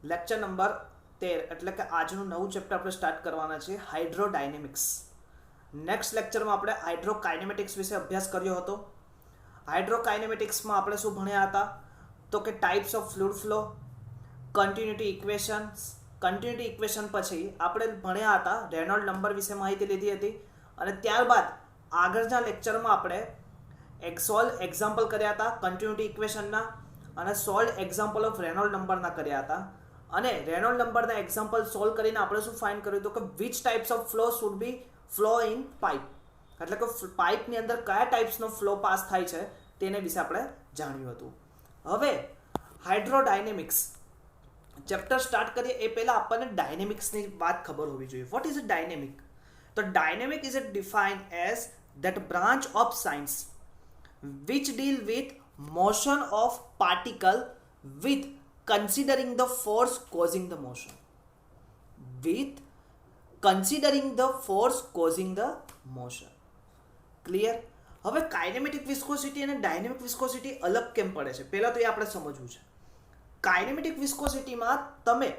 Lecture number 13 એટલે કે આજનું નવું ચેપ્ટર આપણે સ્ટાર્ટ કરવાના છે હાઇડ્રોડાયનેમિક્સ. નેક્સ્ટ લેક્ચરમાં આપણે હાઇડ્રોકાઇનેમેટિક્સ વિશે અભ્યાસ કર્યો હતો. હાઇડ્રોકાઇનેમેટિક્સમાં આપણે શું ભણ્યા હતા તો કે types of fluid flow, continuity equations. Continuity equation પછી આપણે ભણ્યા હતા રેનોલ્ડ નંબર વિશે માહિતી લીધી હતી અને ત્યારબાદ આગળના લેક્ચરમાં આપણે એક્ઝામ્પલ કર્યા હતા કન્ટિન્યુટી ઇક્વેશનના અને સોલ્વ એક્ઝામ્પલ ઓફ રેનોલ્ડ નંબરના કર્યા હતા. અને રેનોલ્ડ નંબરના એક્ઝામ્પલ સોલ્વ કરીને આપણે શું ફાઇન્ડ કર્યું હતું કે which types of flow should be flow in pipe, એટલે કે પાઇપની અંદર કયા ટાઈપ્સનો ફ્લો પાસ થાય છે તેને વિશે આપણે જાણ્યું હતું. હવે હાઇડ્રોડાયનેમિક્સ ચેપ્ટર સ્ટાર્ટ કરીએ એ પહેલાં આપણને ડાયનેમિક્સની વાત ખબર હોવી જોઈએ. What is a dynamic? તો dynamic is defined as that branch of science which deal with motion of particle with considering the force causing the motion, with considering the force causing the motion. Clear? હવે kinematic viscosity અને dynamic viscosity અલગ કેમ પડે છે પહેલાં તો એ આપણે સમજવું છે. કાઇનેમેટિક વિસ્કોસિટીમાં તમે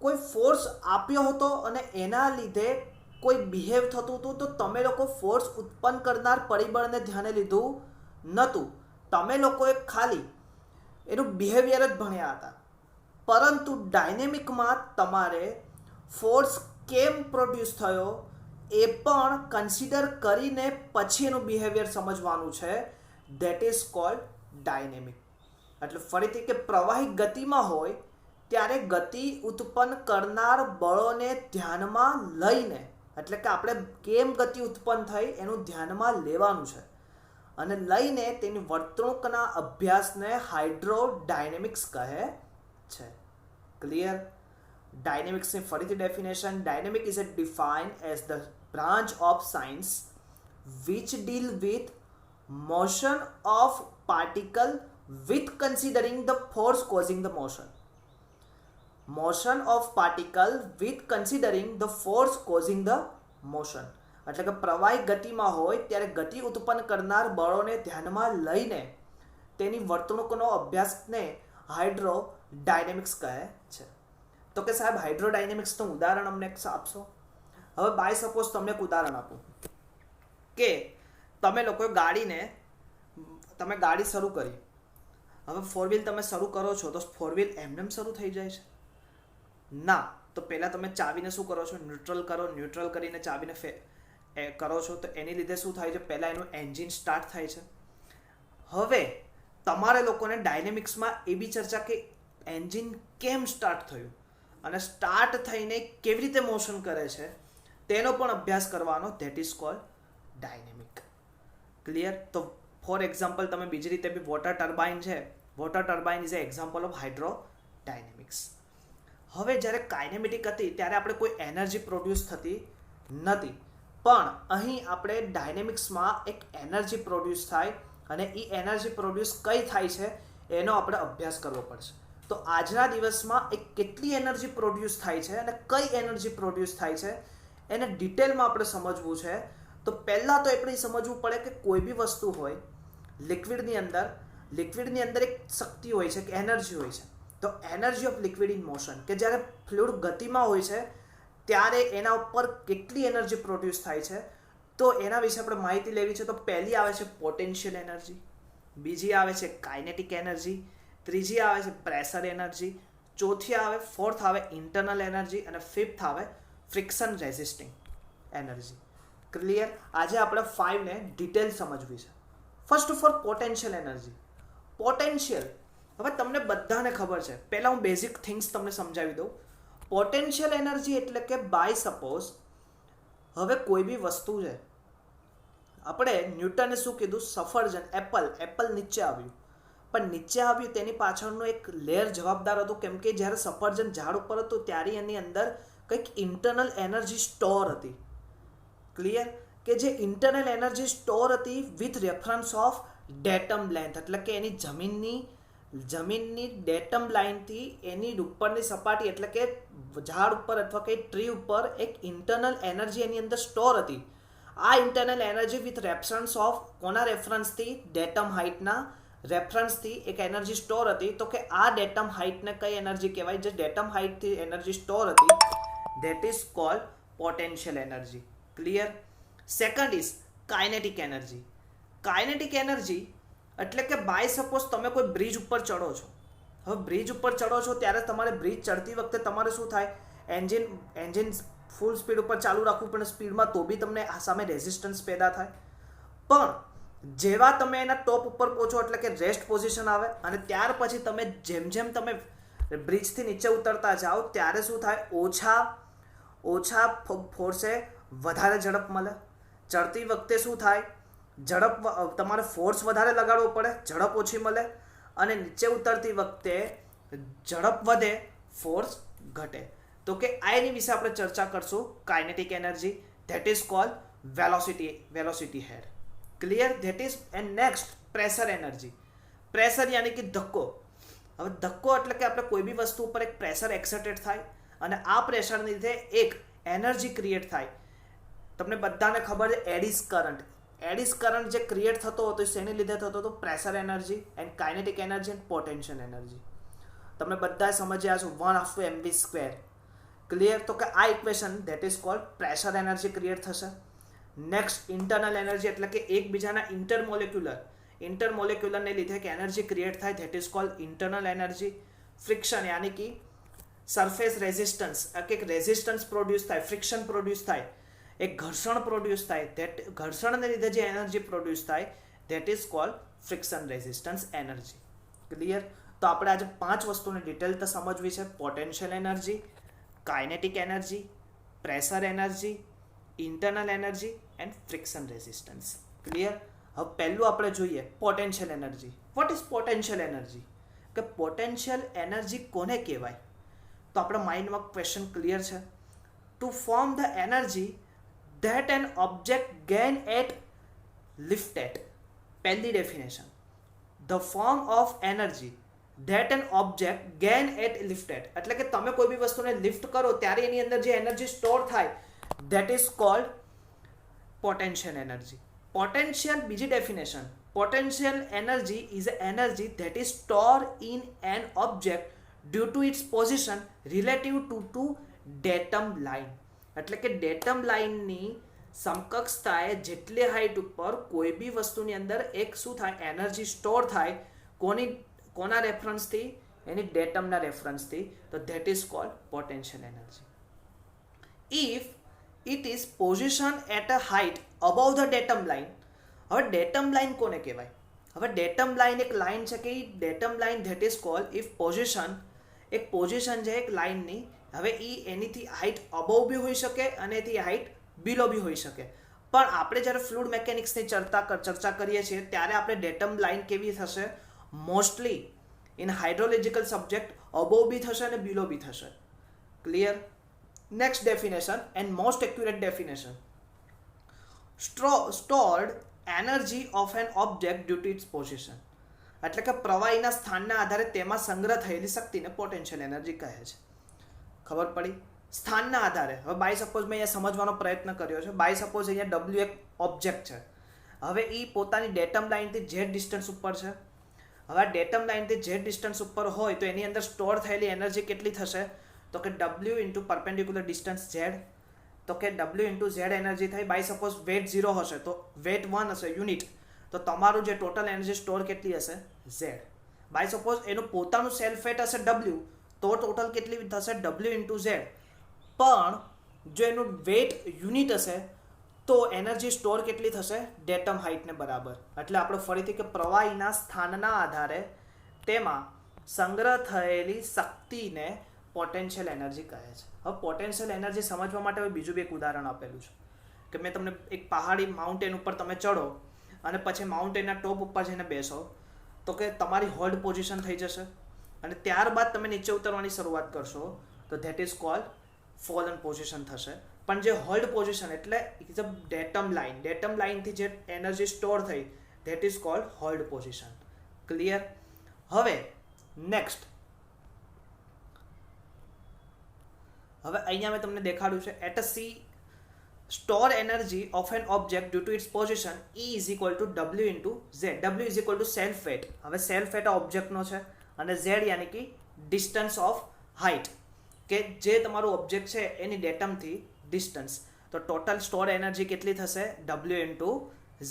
કોઈ ફોર્સ આપ્યો હતો અને એના લીધે કોઈ બિહેવ થતું હતું તો તમે લોકો ફોર્સ ઉત્પન્ન કરનાર પરિબળને ધ્યાને લીધું નહોતું. તમે લોકોએ ખાલી એનું બિહેવિયર જ ભણ્યા હતા. પરંતુ ડાયનેમિકમાં તમારે ફોર્સ કેમ પ્રોડ્યુસ થયો એ પણ કન્સિડર કરીને પછી એનું બિહેવિયર સમજવાનું છે. That is called dynamic. એટલે ફરીથી કે પ્રવાહી ગતિમાં હોય ત્યારે ગતિ ઉત્પન્ન કરનાર બળોને ધ્યાનમાં લઈને, એટલે કે આપણે કેમ ગતિ ઉત્પન્ન થઈ એનું ધ્યાનમાં લેવાનું છે અને લઈને તેની વર્તણૂકના અભ્યાસને હાઇડ્રોડાયનેમિક્સ કહે છે. ક્લિયર? ડાયનેમિક્સની ફરીથી definition: dynamic is defined as the branch of science which deal with motion of particle with considering the force causing the motion. Motion of particle with considering the force causing the motion, એટલે કે પ્રવાહી ગતિમાં હોય ત્યારે ગતિ ઉત્પન્ન કરનાર બળોને ધ્યાનમાં લઈને તેની વર્તણૂકનો અભ્યાસને હાઇડ્રોડાયનેમિક્સ કહે છે. તો કે સાહેબ હાઇડ્રોડાયનેમિક્સનું ઉદાહરણ અમને આપશો? હવે બાય સપોઝ તમને એક ઉદાહરણ આપું કે તમે લોકોએ તમે ગાડી શરૂ કરી. હવે ફોર વ્હીલ તમે શરૂ કરો છો તો ફોર વ્હીલ એમનેમ શરૂ થઈ જાય છે? ના. તો પહેલાં તમે ચાવીને શું કરો છો? ન્યુટ્રલ કરો. ન્યુટ્રલ કરીને ચાવીને કરો છો તો એની લીધે શું થાય છે? પહેલાં એનું એન્જિન સ્ટાર્ટ થાય છે. હવે તમારે લોકોને ડાયનેમિક્સમાં એ બી ચર્ચા કે એન્જિન કેમ સ્ટાર્ટ થયું અને સ્ટાર્ટ થઈને કેવી રીતે મોશન કરે છે તેનો પણ અભ્યાસ કરવાનો. That is called dynamic. Clear? તો ફોર એક્ઝામ્પલ તમે બીજી રીતે બી વોટર ટર્બાઇન છે. Water turbine is a example of hydrodynamics. હવે જ્યારે કાઇનેમેટિક હતી ત્યારે આપણે કોઈ એનર્જી પ્રોડ્યુસ થતી નથી, પણ અહીં આપણે ડાયનેમિક્સમાં એક એનર્જી પ્રોડ્યુસ થાય અને એ એનર્જી પ્રોડ્યુસ કઈ થાય છે એનો આપણે અભ્યાસ કરવો પડશે. તો આજના દિવસમાં એક કેટલી એનર્જી પ્રોડ્યુસ થાય છે અને કઈ એનર્જી પ્રોડ્યુસ થાય છે એને ડિટેલમાં આપણે સમજવું છે. તો પહેલાં તો આપણે સમજવું પડે કે કોઈ બી વસ્તુ હોય લિક્વિડની અંદર એક શક્તિ હોય છે કે એનર્જી હોય છે. તો energy of liquid in motion, કે જ્યારે ફ્લુઇડ ગતિમાં હોય છે ત્યારે એના ઉપર કેટલી એનર્જી પ્રોડ્યુસ થાય છે તો એના વિશે આપણે માહિતી લેવી છે. તો પહેલી આવે છે પોટેન્શિયલ એનર્જી, બીજી આવે છે કાઇનેટિક એનર્જી, ત્રીજી આવે છે પ્રેશર એનર્જી, ફોર્થ આવે ઇન્ટરનલ એનર્જી અને ફિફ્થ આવે ફ્રિક્શન રેઝિસ્ટિંગ એનર્જી. ક્લિયર? આજે આપણે 5 ને ડિટેલ સમજવી છે. First of all potential energy. Potential હવે તમને બધાને ખબર છે. પહેલાં હું બેઝિક થિંગ્સ તમને સમજાવી દઉં. પોટેન્શિયલ એનર્જી એટલે કે બાય સપોઝ હવે કોઈ બી વસ્તુ છે, આપણે ન્યૂટને શું કીધું? સફરજન, એપલ નીચે આવ્યું, પણ નીચે આવ્યું તેની પાછળનું એક લેયર જવાબદાર હતું, કેમ કે જ્યારે સફરજન ઝાડ ઉપર હતું ત્યારે એની અંદર કંઈક ઇન્ટરનલ એનર્જી સ્ટોર હતી. ક્લિયર? કે જે ઇન્ટરનલ એનર્જી સ્ટોર હતી with reference of datum length, એટલે કે એની જમીનની ડેટમ લાઇનથી એની ઉપરની સપાટી, એટલે કે ઝાડ ઉપર અથવા કંઈ ટ્રી ઉપર એક ઇન્ટરનલ એનર્જી એની અંદર સ્ટોર હતી. આ internal energy with reference of કોના રેફરન્સથી? ડેટમ હાઇટના રેફરન્સથી એક એનર્જી સ્ટોર હતી, તો કે આ ડેટમ હાઇટને કઈ એનર્જી કહેવાય? જે ડેટમ હાઇટથી એનર્જી સ્ટોર હતી, that is called potential energy. Clear? Second is kinetic energy. Kinetic energy એટલે કે બાય સપોઝ તમે કોઈ બ્રિજ ઉપર ચડો છો. હવે બ્રિજ ઉપર ચડો છો ત્યારે તમારે બ્રિજ ચડતી વખતે તમારે શું થાય? એન્જિન ફૂલ સ્પીડ ઉપર ચાલુ રાખવું પણ સ્પીડમાં, તો બી તમને આ સામે રેઝિસ્ટન્સ પેદા થાય. પણ જેવા તમે એના ટોપ ઉપર પહોંચો એટલે કે રેસ્ટ પોઝિશન આવે, અને ત્યાર પછી તમે જેમ જેમ તમે બ્રિજથી નીચે ઉતરતા જાઓ ત્યારે શું થાય? ઓછા ફોર્સે વધારે ઝડપ મળે. ચડતી વખતે શું થાય? તમારે ફોર્સ વધારે લગાડવો પડે, ઝડપ ઓછી મળે. અને નીચે ઉતરતી વખતે ઝડપ વધે, ફોર્સ ઘટે. તો કે આ એની વિશે આપણે ચર્ચા કરશું. Kinetic energy, that is called velocity head. Clear? That is and next pressure energy. Pressure યાની કે ધક્કો. હવે ધક્કો એટલે કે આપણે કોઈ બી વસ્તુ ઉપર એક પ્રેશર એક્સર્ટેડ થાય અને આ પ્રેશરને લીધે એક એનર્જી ક્રિએટ થાય. તમને બધાને ખબર છે એડીસ કરંટ. એડીસ કરંટ જે ક્રિએટ થતો હતો શેને લીધે થતો હતો? Pressure energy and kinetic energy and potential energy. તમે બધા સમજ્યા છો 1/2mv². ક્લિયર? તો કે આ equation that is called pressure energy create થશે. નેક્સ્ટ ઇન્ટરનલ એનર્જી એટલે કે એકબીજાના ઇન્ટરમોલેક્યુલરને લીધે કે એનર્જી ક્રિએટ થાય, that is called internal energy. Friction યાની કે સરફેસ રેઝિસ્ટન્સ, એક રેઝિસ્ટન્સ પ્રોડ્યુસ થાય, ફ્રિક્શન પ્રોડ્યુસ થાય, એક ઘર્ષણ પ્રોડ્યુસ થાય. ધેટ ઘર્ષણને લીધે જે એનર્જી પ્રોડ્યુસ થાય, that is called friction resistance energy. Clear? તો આપણે આજે 5 વસ્તુની ડિટેલ તો સમજવી છે. Potential energy, kinetic energy, pressure energy, internal energy and friction resistance. Clear? હવે પહેલું આપણે જોઈએ potential energy. What is potential energy? કે પોટેન્શિયલ એનર્જી કોને કહેવાય? તો આપણા માઇન્ડમાં ક્વેશ્ચન ક્લિયર છે. To form the energy that an object gain at lift at. પહેલી definition, the form of energy that an object gain at lift at એટલે કે તમે કોઈ બી વસ્તુને લિફ્ટ કરો ત્યારે એની અંદર જે એનર્જી સ્ટોર થાય, that is called potential energy. Potential, બીજી definition, potential energy is an energy that is stored in an object due to its position relative to datum line. એટલે કે ડેટમ લાઇનની સમકક્ષ થાય જેટલી હાઈટ ઉપર કોઈ બી વસ્તુની અંદર એક શું થાય? એનર્જી સ્ટોર થાય. કોના રેફરન્સથી? એની ડેટમના રેફરન્સથી. તો that is called potential energy. If it is position at a height above the datum line. હવે ડેટમ લાઇન કોને કહેવાય? હવે ડેટમ લાઇન એક લાઇન છે કે datum line that is called if position, એક પોઝિશન છે એક લાઇનની. હવે એનીથી હાઈટ અબવ બી હોઈ શકે અને એથી હાઈટ બિલો બી હોઈ શકે. પણ આપણે જ્યારે ફ્લુઇડ મેકેનિક્સની ચર્ચા કરીએ છીએ ત્યારે આપણે ડેટમ લાઇન કેવી થશે? Mostly in hydrological subject above બી થશે અને બિલો બી થશે. Clear? Next definition and most accurate definition, stored energy of an object due to its position. એટલે કે પ્રવાહીના સ્થાનના આધારે તેમાં સંગ્રહ થયેલી શક્તિને પોટેન્શિયલ એનર્જી કહે છે. ખબર પડી? સ્થાનના આધારે. હવે બાય સપોઝ મેં અહીંયા સમજવાનો પ્રયત્ન કર્યો છે. બાય સપોઝ અહીંયા ડબલ્યુ એક ઓબ્જેક્ટ છે. હવે એ પોતાની ડેટમ લાઇનથી ઝેડ ડિસ્ટન્સ ઉપર છે. હવે આ ડેટમ લાઇનથી ઝેડ ડિસ્ટન્સ ઉપર હોય તો એની અંદર સ્ટોર થયેલી એનર્જી કેટલી થશે? તો કે W into perpendicular distance Z. તો કે ડબલ્યુ ઇન્ટુ ઝેડ એનર્જી થાય. બાય સપોઝ વેટ 0 હશે તો વેટ 1 હશે યુનિટ, તો તમારું જે ટોટલ એનર્જી સ્ટોર કેટલી હશે? ઝેડ. બાય સપોઝ એનું પોતાનું સેલ્ફ વેટ હશે ડબલ્યુ, તો ટોટલ કેટલી થશે? W into Z. પણ જો એનું વેટ યુનિટ હશે તો એનર્જી સ્ટોર કેટલી થશે? ડેટમ હાઇટને બરાબર. એટલે આપણે ફરીથી કે પ્રવાહીના સ્થાનના આધારે તેમાં સંગ્રહ થયેલી શક્તિને પોટેન્શિયલ એનર્જી કહે છે. હવે પોટેન્શિયલ એનર્જી સમજવા માટે હવે બીજું બી એક ઉદાહરણ આપેલું છે કે મેં તમને એક પહાડી માઉન્ટેન ઉપર તમે ચડો અને પછી માઉન્ટેનના ટોપ ઉપર જઈને બેસો તો કે તમારી હોલ્ડ પોઝિશન થઈ જશે અને ત્યારબાદ તમે નીચે ઉતરવાની શરૂઆત કરશો તો that is called fallen position થશે. પણ જે હોલ્ડ પોઝિશન એટલે is a datum line, datum લાઇનથી જે એનર્જી સ્ટોર થઈ that is called hold position. Clear? હવે નેક્સ્ટ, હવે અહીંયા મેં તમને દેખાડ્યું છે at a C store energy of an object due to its position E is equal to W into Z. W is equal to self weight. હવે self weight આ ઓબ્જેક્ટનો છે અને Z યાની કે ડિસ્ટન્સ ઓફ હાઇટ, કે જે તમારું object છે એની ડેટમથી ડિસ્ટન્સ. તો ટોટલ સ્ટોર એનર્જી કેટલી થશે? W into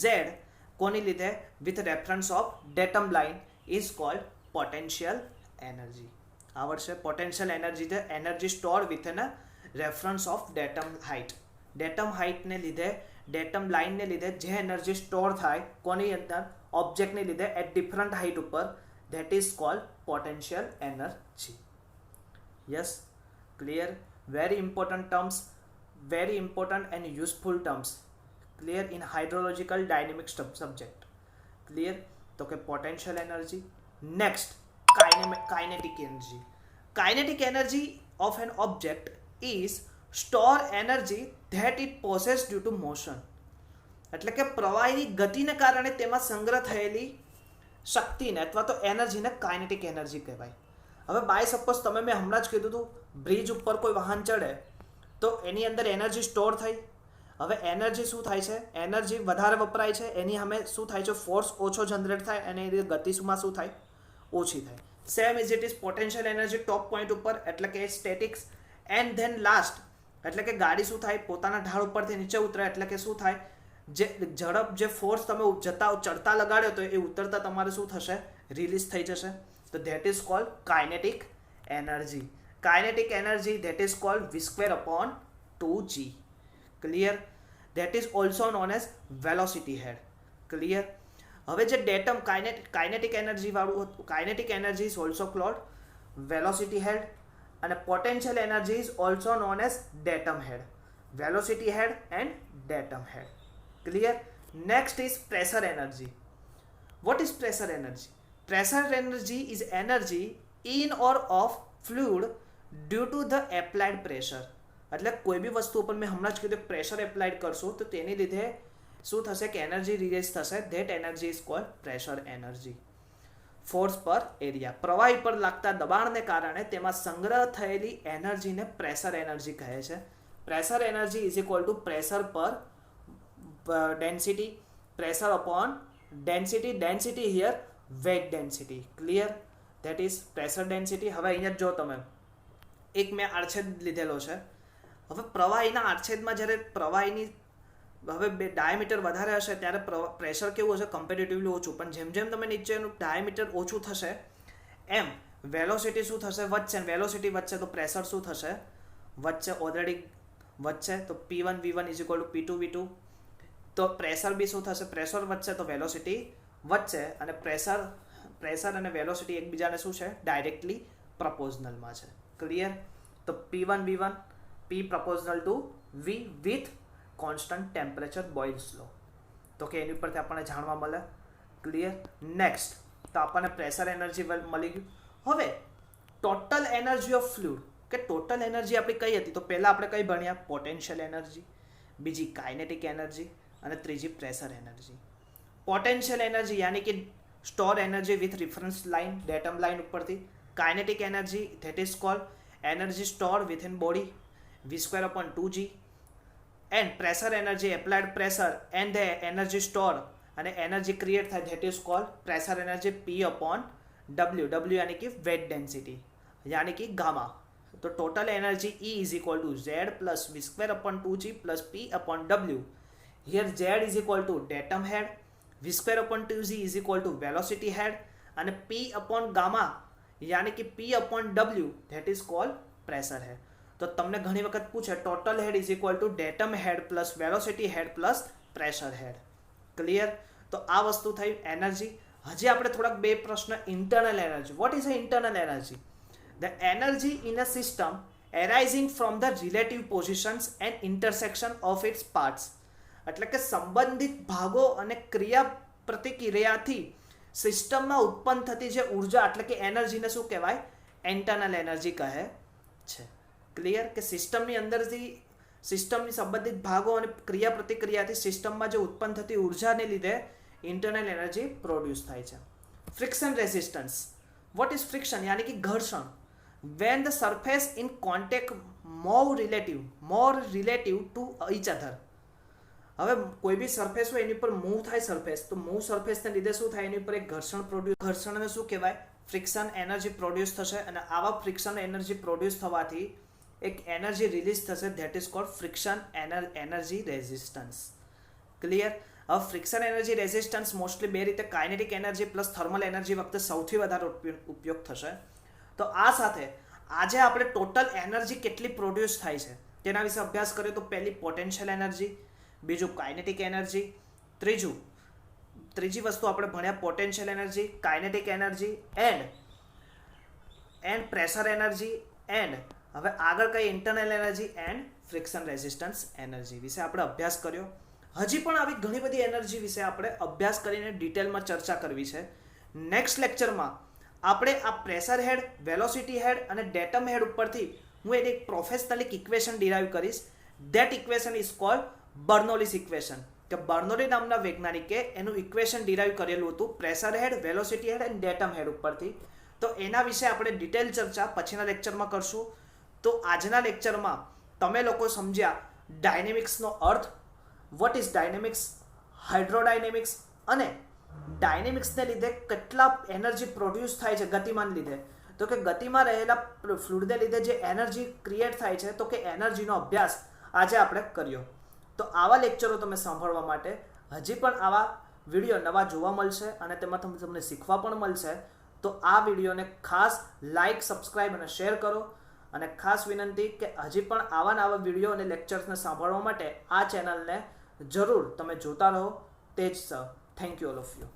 Z. કોની લીધે? With reference of datum line is called potential energy. આવડશે? પોટેન્શિયલ એનર્જી છે energy store with an reference of datum height. Datum હાઇટને લીધે, ડેટમ લાઇનને લીધે જે એનર્જી સ્ટોર થાય કોની અંદર? ઓબ્જેક્ટને લીધે એટ ડિફરન્ટ હાઇટ ઉપર, that is called potential energy. Yes, clear? Very important terms, very important and useful terms, clear, in hydrological dynamics subject. Clear? तो के potential energy. Next, kinetic energy. Kinetic energy of an object is store energy that it possesses due to motion. એટલે કે પ્રવાહી ગતિને કારણે તેમાં સંગ્રહ થયેલી શક્તિને અથવા તો એનર્જીને કાઇનેટિક એનર્જી કહેવાય. હવે બાય સપોઝ તમે, મેં હમણાં જ કીધું હતું, બ્રિજ ઉપર કોઈ વાહન ચડે તો એની અંદર એનર્જી સ્ટોર થઈ. હવે એનર્જી શું થાય છે? એનર્જી વધારે વપરાય છે, એની સામે શું થાય છે? ફોર્સ ઓછો જનરેટ થાય અને એની ગતિમાં શું થાય? ઓછી થાય. Same is it is potential energy top point ઉપર, એટલે કે સ્ટેટિક્સ. એન્ડ ધેન લાસ્ટ, એટલે કે ગાડી શું થાય? પોતાના ઢાળ ઉપરથી નીચે ઉતરે, એટલે કે શું થાય? જે ઝડપ, જે ફોર્સ તમે ચડતા લગાડ્યો તો એ ઉતરતા તમારે શું થશે? રિલીઝ થઈ જશે. તો that is cold kinetic energy. Kinetic energy, that is called v square upon 2g. Clear? That is also known as velocity head. Clear? હવે જે ડેટમ કાઇનેટિક એનર્જી વાળું હતું, kinetic energy is also called velocity head, અને potential energy is also known as datum head. Velocity head and datum head. Clear? Next is pressure energy. What is pressure energy? Pressure energy is energy in or of fluid due to the applied pressure. એટલે કોઈ બી વસ્તુ ઉપર, મેં હમણાં જ કીધું, pressure applied કરશો તો તેની લીધે શું થશે? કે એનર્જી રિલીઝ થશે. That energy is called pressure energy. Force પર એરિયા, પ્રવાહી પર લાગતા દબાણને કારણે તેમાં સંગ્રહ થયેલી એનર્જીને પ્રેશર એનર્જી કહે છે. Pressure energy is equal to pressure per density, pressure upon density. Density here weight density. Clear? That is pressure density. હવે અહીંયા જો તમે, એક મેં આડછેદ લીધેલો છે. હવે પ્રવાહીના આડછેદમાં જ્યારે પ્રવાહીની હવે ડાયામીટર વધારે હશે ત્યારે પ્રેશર કેવું હશે? કમ્પેરેટિવલી ઓછું. પણ જેમ જેમ તમે નીચેનું ડાયામીટર ઓછું થશે એમ વેલોસિટી શું થશે? વધશે. વેલોસિટી વધશે તો પ્રેશર શું થશે? વધશે. ઓલરેડી વધશે. તો P1 V1 is equal two P2 V2. તો પ્રેશર બી શું થશે? પ્રેશર વધશે તો વેલોસિટી વધશે. અને પ્રેશર અને વેલોસિટી એકબીજાને શું છે? ડાયરેક્ટલી પ્રપોઝનલમાં છે. ક્લિયર? તો P1 V1, P proportional to V with constant temperature Boyle's law. તો કે એની ઉપરથી આપણને જાણવા મળે. ક્લિયર? નેક્સ્ટ, તો આપણને પ્રેશર એનર્જી મળી ગયું. હવે ટોટલ એનર્જી ઓફ ફ્લુઇડ, કે ટોટલ એનર્જી આપણી કઈ હતી? તો પહેલાં આપણે કઈ ભણ્યા? પોટેન્શિયલ એનર્જી, બીજી કાઇનેટિક એનર્જી અને ત્રીજી પ્રેશર એનર્જી. પોટેન્શિયલ એનર્જી યાની કે store energy with reference line, datum line ઉપરથી. Kinetic energy, that is called energy store with in body, v square upon 2g. And pressure energy, applied pressure and the energy store અને energy create થાય, that is called pressure energy P upon W. W यानी कि weight density यानी कि gamma. तो total energy E is equal to Z plus V square upon 2G plus P upon W. Here Z is equal to datum head, V square upon 2G is equal to velocity head અને P upon gamma यानी कि P upon W that is called pressure head. तो તમને ઘણી વખત પૂછે total head is equal to datum head plus velocity head plus pressure head. Clear? તો આ વસ્તુ થઈ એનર્જી. હજી આપણે થોડાક બે પ્રશ્ન. Internal energy. What is a internal energy? The energy in a system arising from the relative positions and intersection of its parts. એટલે કે સંબંધિત ભાગો અને ક્રિયા પ્રતિક્રિયાથી સિસ્ટમમાં ઉત્પન્ન થતી જે ઉર્જા, એટલે કે એનર્જીને શું કહેવાય? ઇન્ટરનલ એનર્જી કહે છે. ક્લિયર? કે સિસ્ટમની અંદરથી, સિસ્ટમની સંબંધિત ભાગો અને ક્રિયા પ્રતિક્રિયાથી સિસ્ટમમાં જે ઉત્પન્ન થતી ઉર્જાને લીધે ઇન્ટરનલ એનર્જી પ્રોડ્યુસ થાય છે. Friction resistance. What is friction? યાની કે ઘર્ષણ. When the surface in contact more relative to each other. હવે કોઈ બી સરફેસ હોય એની ઉપર મૂવ થાય સરફેસ, તો મૂવ સરફેસને લીધે શું થાય, એની ઉપર એક ઘર્ષણને શું કહેવાય, ફ્રિક્શન એનર્જી પ્રોડ્યુસ થશે, અને આવા ફ્રિક્શન એનર્જી પ્રોડ્યુસ થવાથી એક એનર્જી રિલીઝ થશે, that is called friction energy resistance. Clear? હવે ફ્રિક્શન એનર્જી રેઝિસ્ટન્સ મોસ્ટલી બે રીતે, kinetic energy plus thermal energy વખતે સૌથી વધારે ઉપયોગ થશે. તો આ સાથે આજે આપણે ટોટલ એનર્જી કેટલી પ્રોડ્યુસ થાય છે તેના વિશે અભ્યાસ કર્યો. તો પહેલી પોટેન્શિયલ એનર્જી, બીજું કાઇનેટિક એનર્જી, ત્રીજી વસ્તુ આપણે ભણ્યા potential energy, kinetic energy and pressure energy, and હવે આગળ કઈ internal energy and friction resistance energy વિશે આપણે અભ્યાસ કર્યો. હજી પણ આવી ઘણી બધી એનર્જી વિશે આપણે અભ્યાસ કરીને ડિટેલમાં ચર્ચા કરવી છે. નેક્સ્ટ લેક્ચરમાં આપણે આ પ્રેશર હેડ, વેલોસિટી હેડ અને ડેટમ હેડ ઉપરથી હું એક પ્રોફેશનલ ઇક્વેશન ડિરાઈવ કરીશ. That equation is called Bernoulli's equation, કે બર્નોલી નામના વૈજ્ઞાનિકે એનું ઇક્વેશન ડિરાઈવ કરેલું હતું pressure head, velocity head and datum head ઉપરથી. તો એના વિશે આપણે ડિટેલ ચર્ચા પછીના લેક્ચરમાં કરશું. તો આજના લેક્ચરમાં તમે લોકો સમજ્યા ડાયનેમિક્સનો અર્થ, વોટ ઇઝ ડાયનેમિક્સ, હાઇડ્રોડાયનેમિક્સ, અને ડાયનેમિક્સને લીધે કેટલા એનર્જી પ્રોડ્યુસ થાય છે ગતિમાન લીધે. તો કે ગતિમાં રહેલા ફ્લુઇડને લીધે જે એનર્જી ક્રિએટ થાય છે, તો કે એનર્જીનો અભ્યાસ આજે આપણે કર્યો. તો આવા લેક્ચરો તમે સાંભળવા માટે હજી પણ આવા વિડીયો નવા જોવા મળશે અને તેમાં તમને શીખવા પણ મળશે. તો આ વિડીયોને ખાસ લાઇક, સબસ્ક્રાઇબ અને શેર કરો. અને ખાસ વિનંતી કે હજી પણ આવા વિડીયો અને લેક્ચર્સને સાંભળવા માટે આ ચેનલને જરૂર તમે જોતા રહો. તે જ sir, thank you all of you.